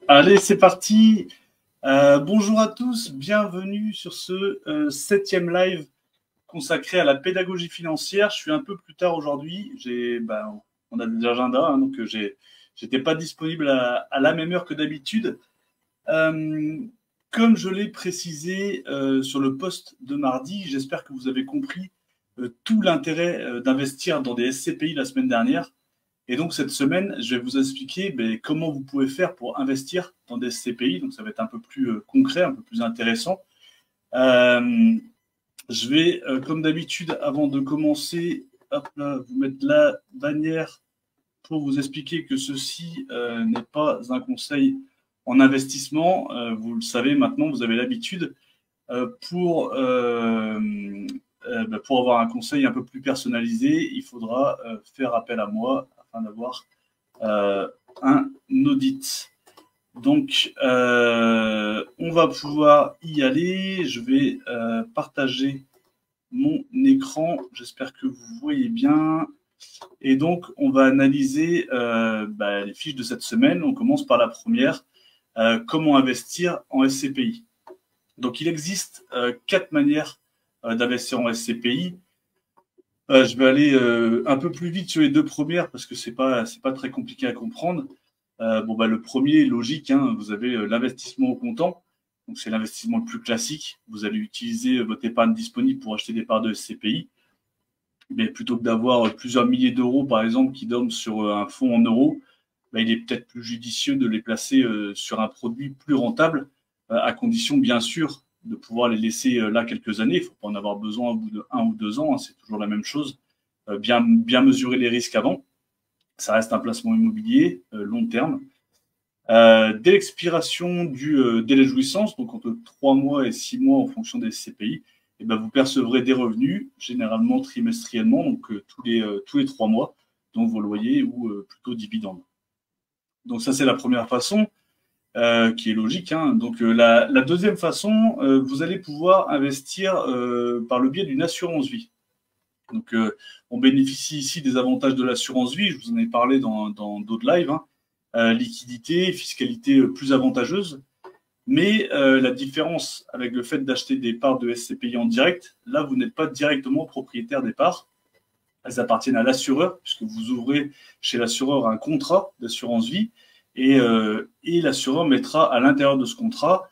Allez, c'est parti. Bonjour à tous, bienvenue sur ce 7e live consacré à la pédagogie financière. Je suis un peu plus tard aujourd'hui. On a des agendas, hein, donc j'étais pas disponible à la même heure que d'habitude. Comme je l'ai précisé sur le post de mardi, j'espère que vous avez compris tout l'intérêt d'investir dans des SCPI la semaine dernière. Et donc, cette semaine, je vais vous expliquer comment vous pouvez faire pour investir dans des SCPI. Donc, ça va être un peu plus concret, un peu plus intéressant. Je vais, comme d'habitude, avant de commencer, hop là, vous mettre la bannière pour vous expliquer que ceci n'est pas un conseil en investissement. Vous le savez maintenant, vous avez l'habitude. Pour avoir un conseil un peu plus personnalisé, il faudra faire appel à moi afin d'avoir un audit. Donc, on va pouvoir y aller. Je vais partager mon écran. J'espère que vous voyez bien. Et donc, on va analyser les fiches de cette semaine. On commence par la première. Comment investir en SCPI. Donc, il existe 4 manières d'investir en SCPI. Je vais aller un peu plus vite sur les 2 premières parce que c'est pas très compliqué à comprendre. Le premier, logique, hein, vous avez l'investissement au comptant. Donc, c'est l'investissement le plus classique. Vous allez utiliser votre épargne disponible pour acheter des parts de SCPI. Mais plutôt que d'avoir plusieurs milliers d'euros, par exemple, qui dorment sur un fonds en euros, il est peut-être plus judicieux de les placer sur un produit plus rentable, à condition, bien sûr, de pouvoir les laisser là quelques années. Il ne faut pas en avoir besoin au bout de 1 ou 2 ans, hein, c'est toujours la même chose. Bien mesurer les risques avant. Ça reste un placement immobilier long terme. Dès l'expiration du délai de jouissance, donc entre 3 mois et 6 mois en fonction des CPI, vous percevrez des revenus, généralement trimestriellement, donc tous les 3 mois, donc vos loyers ou plutôt dividendes. Donc ça, c'est la première façon qui est logique, hein. Donc la deuxième façon, vous allez pouvoir investir par le biais d'une assurance vie. Donc on bénéficie ici des avantages de l'assurance vie, je vous en ai parlé dans d'autres lives, hein. Liquidité, fiscalité plus avantageuse. Mais la différence avec le fait d'acheter des parts de SCPI en direct, là, vous n'êtes pas directement propriétaire des parts. Elles appartiennent à l'assureur, puisque vous ouvrez chez l'assureur un contrat d'assurance vie, et l'assureur mettra à l'intérieur de ce contrat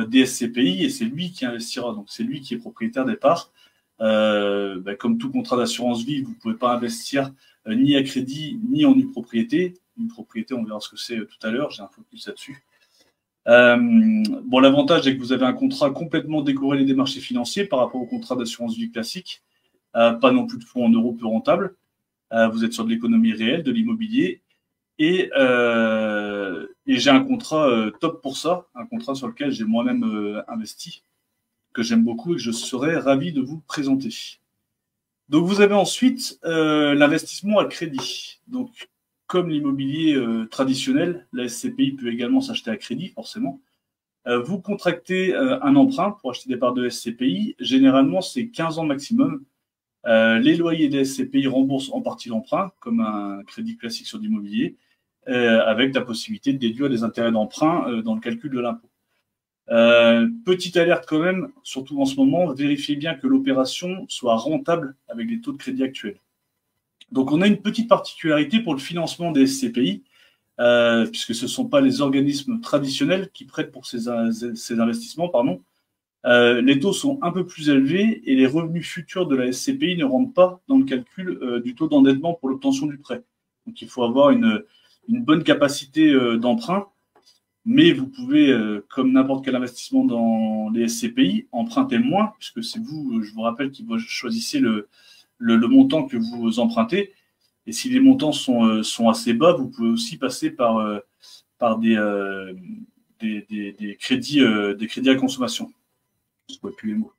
des SCPI, et c'est lui qui investira. Donc, c'est lui qui est propriétaire des parts. Comme tout contrat d'assurance vie, vous ne pouvez pas investir ni à crédit, ni en nue propriété. Une propriété, on verra ce que c'est tout à l'heure, j'ai un focus là-dessus. L'avantage est que vous avez un contrat complètement décorrélé des marchés financiers par rapport au contrat d'assurance vie classique. Pas non plus de fonds en euros peu rentables. Vous êtes sur de l'économie réelle, de l'immobilier. Et j'ai un contrat top pour ça, un contrat sur lequel j'ai moi-même investi, que j'aime beaucoup et que je serais ravi de vous présenter. Donc, vous avez ensuite l'investissement à crédit. Donc, comme l'immobilier traditionnel, la SCPI peut également s'acheter à crédit, forcément. Vous contractez un emprunt pour acheter des parts de SCPI. Généralement, c'est 15 ans maximum. Les loyers des SCPI remboursent en partie l'emprunt, comme un crédit classique sur l'immobilier, avec la possibilité de déduire les intérêts d'emprunt dans le calcul de l'impôt. Petite alerte quand même, surtout en ce moment, vérifiez bien que l'opération soit rentable avec les taux de crédit actuels. Donc, on a une petite particularité pour le financement des SCPI, puisque ce ne sont pas les organismes traditionnels qui prêtent pour ces investissements. Les taux sont un peu plus élevés et les revenus futurs de la SCPI ne rentrent pas dans le calcul du taux d'endettement pour l'obtention du prêt. Donc, il faut avoir une bonne capacité d'emprunt, mais vous pouvez, comme n'importe quel investissement dans les SCPI, emprunter moins, puisque c'est vous, je vous rappelle, qui choisissez le montant que vous empruntez. Et si les montants sont assez bas, vous pouvez aussi passer par des crédits à consommation. Je ne vois plus les mots.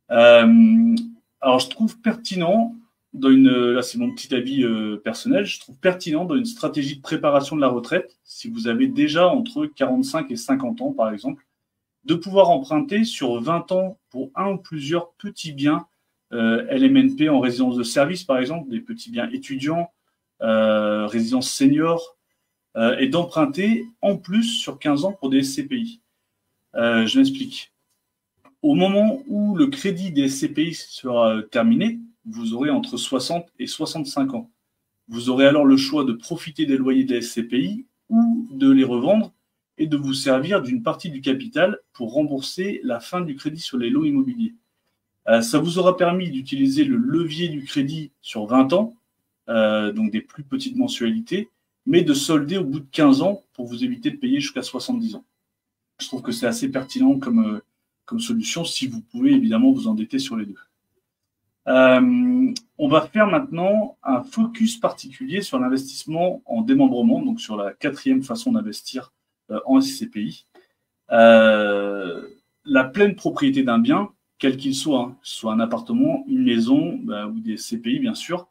Alors, je trouve pertinent, là c'est mon petit avis personnel, je trouve pertinent dans une stratégie de préparation de la retraite, si vous avez déjà entre 45 et 50 ans, par exemple, de pouvoir emprunter sur 20 ans pour un ou plusieurs petits biens LMNP en résidence de service, par exemple, des petits biens étudiants, résidences seniors, et d'emprunter en plus sur 15 ans pour des SCPI. Je m'explique. Au moment où le crédit des SCPI sera terminé, vous aurez entre 60 et 65 ans. Vous aurez alors le choix de profiter des loyers des SCPI ou de les revendre et de vous servir d'une partie du capital pour rembourser la fin du crédit sur les lots immobiliers. Ça vous aura permis d'utiliser le levier du crédit sur 20 ans, donc des plus petites mensualités, mais de solder au bout de 15 ans pour vous éviter de payer jusqu'à 70 ans. Je trouve que c'est assez pertinent comme solution si vous pouvez évidemment vous endetter sur les deux. On va faire maintenant un focus particulier sur l'investissement en démembrement, donc sur la 4e façon d'investir en SCPI. La pleine propriété d'un bien, quel qu'il soit, hein, que ce soit un appartement, une maison ou des SCPI bien sûr,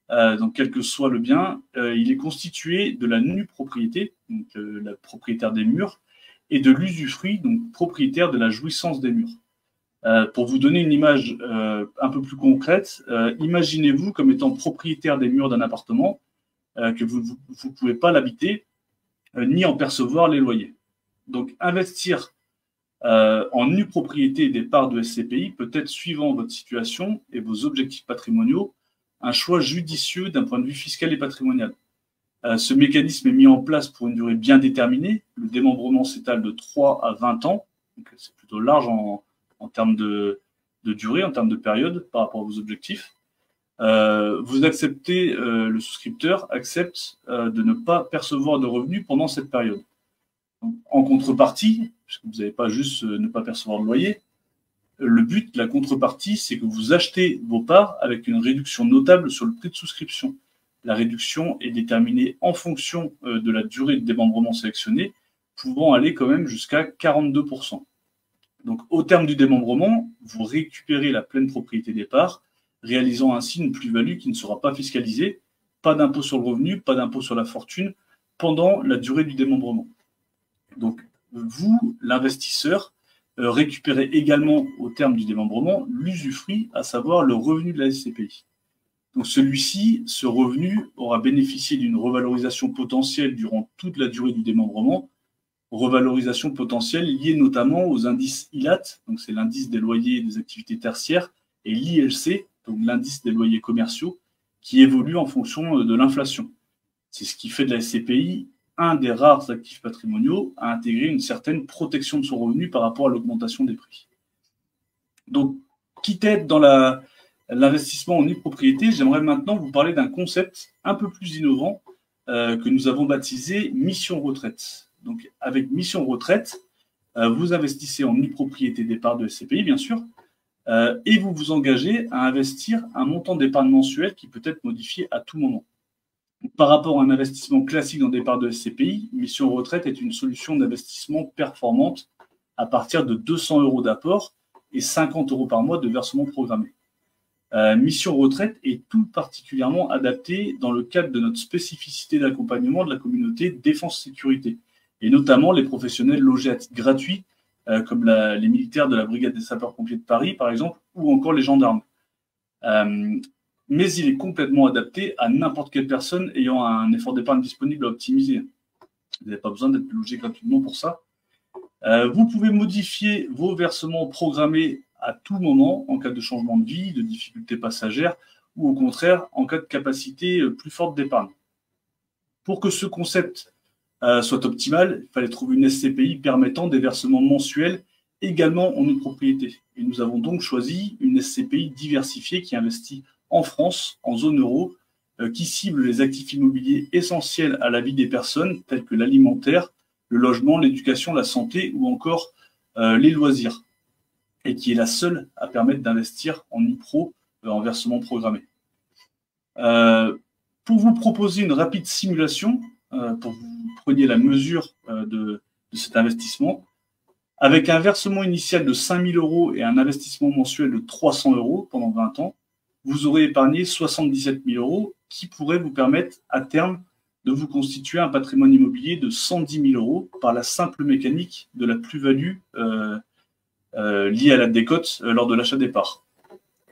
donc quel que soit le bien, il est constitué de la nue propriété, donc la propriétaire des murs, et de l'usufruit, donc propriétaire de la jouissance des murs. Pour vous donner une image un peu plus concrète, imaginez-vous comme étant propriétaire des murs d'un appartement, que vous ne pouvez pas l'habiter, ni en percevoir les loyers. Donc investir en nue propriété des parts de SCPI peut être, suivant votre situation et vos objectifs patrimoniaux, un choix judicieux d'un point de vue fiscal et patrimonial. Ce mécanisme est mis en place pour une durée bien déterminée. Le démembrement s'étale de 3 à 20 ans, donc c'est plutôt large en termes de durée, en termes de période par rapport à vos objectifs. Vous acceptez, le souscripteur accepte de ne pas percevoir de revenus pendant cette période. Donc, en contrepartie, puisque vous n'allez pas juste ne pas percevoir de loyer, le but de la contrepartie, c'est que vous achetez vos parts avec une réduction notable sur le prix de souscription. La réduction est déterminée en fonction de la durée de démembrement sélectionnée, pouvant aller quand même jusqu'à 42%. Donc, au terme du démembrement, vous récupérez la pleine propriété des parts, réalisant ainsi une plus-value qui ne sera pas fiscalisée, pas d'impôt sur le revenu, pas d'impôt sur la fortune, pendant la durée du démembrement. Donc, vous, l'investisseur, récupérez également au terme du démembrement l'usufruit, à savoir le revenu de la SCPI. Donc celui-ci, ce revenu, aura bénéficié d'une revalorisation potentielle durant toute la durée du démembrement, revalorisation potentielle liée notamment aux indices ILAT, donc c'est l'indice des loyers des activités tertiaires, et l'ILC, donc l'indice des loyers commerciaux, qui évolue en fonction de l'inflation. C'est ce qui fait de la SCPI un des rares actifs patrimoniaux à intégrer une certaine protection de son revenu par rapport à l'augmentation des prix. Donc, quitte à être dans l'investissement en e-propriété, j'aimerais maintenant vous parler d'un concept un peu plus innovant que nous avons baptisé Mission Retraite. Donc, avec Mission Retraite, vous investissez en e-propriété d'épargne de SCPI, bien sûr, et vous vous engagez à investir un montant d'épargne mensuel qui peut être modifié à tout moment. Par rapport à un investissement classique dans des parts de SCPI, Mission Retraite est une solution d'investissement performante à partir de 200 € d'apport et 50 € par mois de versement programmé. Mission Retraite est tout particulièrement adaptée dans le cadre de notre spécificité d'accompagnement de la communauté défense-sécurité, et notamment les professionnels logés à titre gratuit, comme les militaires de la brigade des sapeurs-pompiers de Paris, par exemple, ou encore les gendarmes. Mais il est complètement adapté à n'importe quelle personne ayant un effort d'épargne disponible à optimiser. Vous n'avez pas besoin d'être logé gratuitement pour ça. Vous pouvez modifier vos versements programmés à tout moment en cas de changement de vie, de difficultés passagères ou au contraire en cas de capacité plus forte d'épargne. Pour que ce concept soit optimal, il fallait trouver une SCPI permettant des versements mensuels également en propriété. Et nous avons donc choisi une SCPI diversifiée qui investit en France, en zone euro, qui cible les actifs immobiliers essentiels à la vie des personnes, tels que l'alimentaire, le logement, l'éducation, la santé ou encore les loisirs, et qui est la seule à permettre d'investir en e-pro en versement programmé. Pour vous proposer une rapide simulation, pour que vous preniez la mesure de cet investissement, avec un versement initial de 5 000 € et un investissement mensuel de 300 € pendant 20 ans, vous aurez épargné 77 000 € qui pourraient vous permettre à terme de vous constituer un patrimoine immobilier de 110 000 € par la simple mécanique de la plus-value liée à la décote lors de l'achat des parts,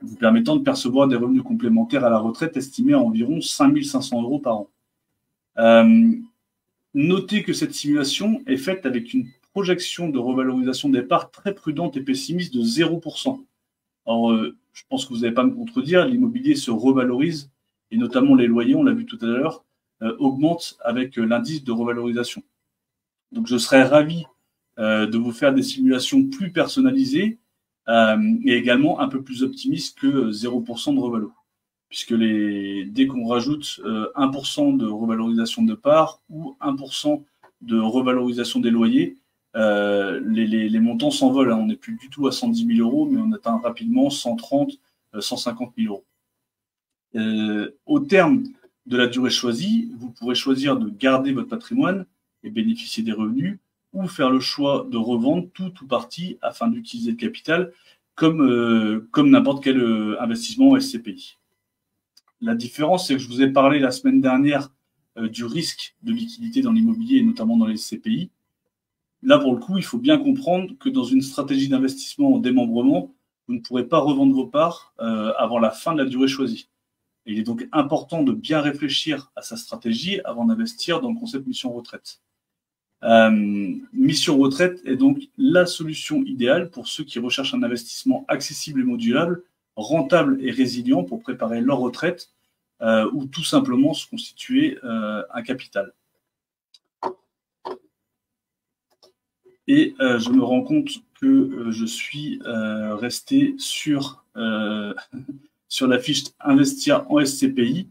vous permettant de percevoir des revenus complémentaires à la retraite estimés à environ 5 500 € par an. Notez que cette simulation est faite avec une projection de revalorisation des parts très prudente et pessimiste de 0%. Alors, je pense que vous n'allez pas me contredire, l'immobilier se revalorise, et notamment les loyers, on l'a vu tout à l'heure, augmentent avec l'indice de revalorisation. Donc, je serais ravi de vous faire des simulations plus personnalisées et également un peu plus optimistes que 0% de revalo. Puisque dès qu'on rajoute 1% de revalorisation de parts ou 1% de revalorisation des loyers, les montants s'envolent. On n'est plus du tout à 110 000 euros, mais on atteint rapidement 130, 150 000 euros. Au terme de la durée choisie, vous pourrez choisir de garder votre patrimoine et bénéficier des revenus, ou faire le choix de revendre tout ou partie afin d'utiliser le capital comme n'importe quel investissement en SCPI. La différence, c'est que je vous ai parlé la semaine dernière du risque de liquidité dans l'immobilier et notamment dans les SCPI. Là, pour le coup, il faut bien comprendre que dans une stratégie d'investissement en démembrement, vous ne pourrez pas revendre vos parts avant la fin de la durée choisie. Et il est donc important de bien réfléchir à sa stratégie avant d'investir dans le concept mission retraite. Mission retraite est donc la solution idéale pour ceux qui recherchent un investissement accessible et modulable, rentable et résilient pour préparer leur retraite ou tout simplement se constituer un capital. Et je me rends compte que je suis resté sur la fiche Investir en SCPI.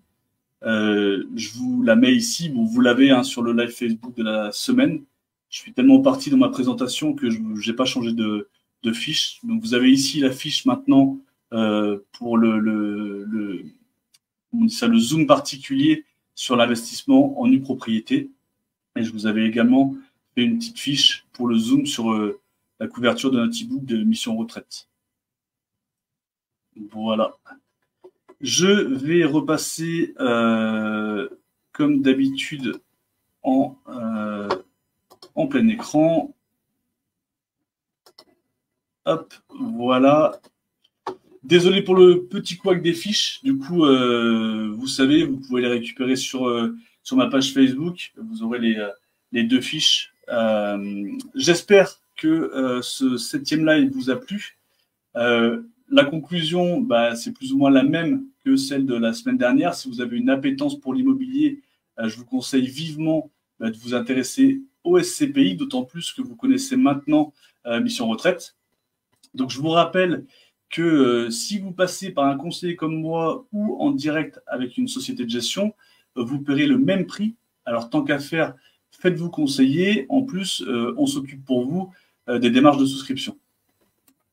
Je vous la mets ici. Bon, vous l'avez sur le live Facebook de la semaine. Je suis tellement parti dans ma présentation que je n'ai pas changé de fiche. Donc, vous avez ici la fiche maintenant pour le zoom particulier sur l'investissement en nue propriété. Et je vous avais également fait une petite fiche pour le zoom sur la couverture de notre e-book de mission retraite. Voilà. Je vais repasser, comme d'habitude, en plein écran. Hop, voilà. Désolé pour le petit couac des fiches. Du coup, vous savez, vous pouvez les récupérer sur ma page Facebook. Vous aurez les deux fiches. J'espère que ce 7e live vous a plu. La conclusion, c'est plus ou moins la même que celle de la semaine dernière. Si vous avez une appétence pour l'immobilier, je vous conseille vivement de vous intéresser au SCPI, d'autant plus que vous connaissez maintenant Mission Retraite. Donc, je vous rappelle que si vous passez par un conseiller comme moi ou en direct avec une société de gestion, vous paierez le même prix. Alors, tant qu'à faire, faites-vous conseiller. En plus, on s'occupe pour vous des démarches de souscription.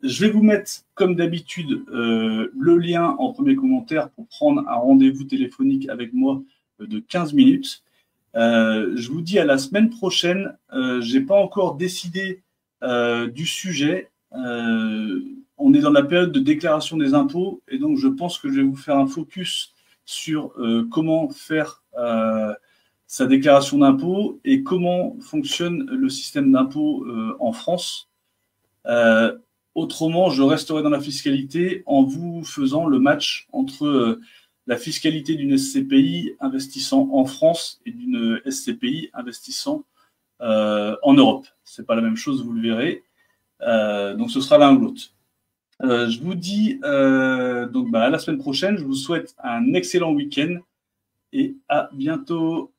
Je vais vous mettre, comme d'habitude, le lien en premier commentaire pour prendre un rendez-vous téléphonique avec moi de 15 minutes. Je vous dis à la semaine prochaine. Je n'ai pas encore décidé du sujet. On est dans la période de déclaration des impôts et donc je pense que je vais vous faire un focus sur comment faire sa déclaration d'impôt et comment fonctionne le système d'impôt en France. Autrement, je resterai dans la fiscalité en vous faisant le match entre la fiscalité d'une SCPI investissant en France et d'une SCPI investissant en Europe. Ce n'est pas la même chose, vous le verrez. Donc, ce sera l'un ou l'autre. Je vous dis à la semaine prochaine. Je vous souhaite un excellent week-end et à bientôt.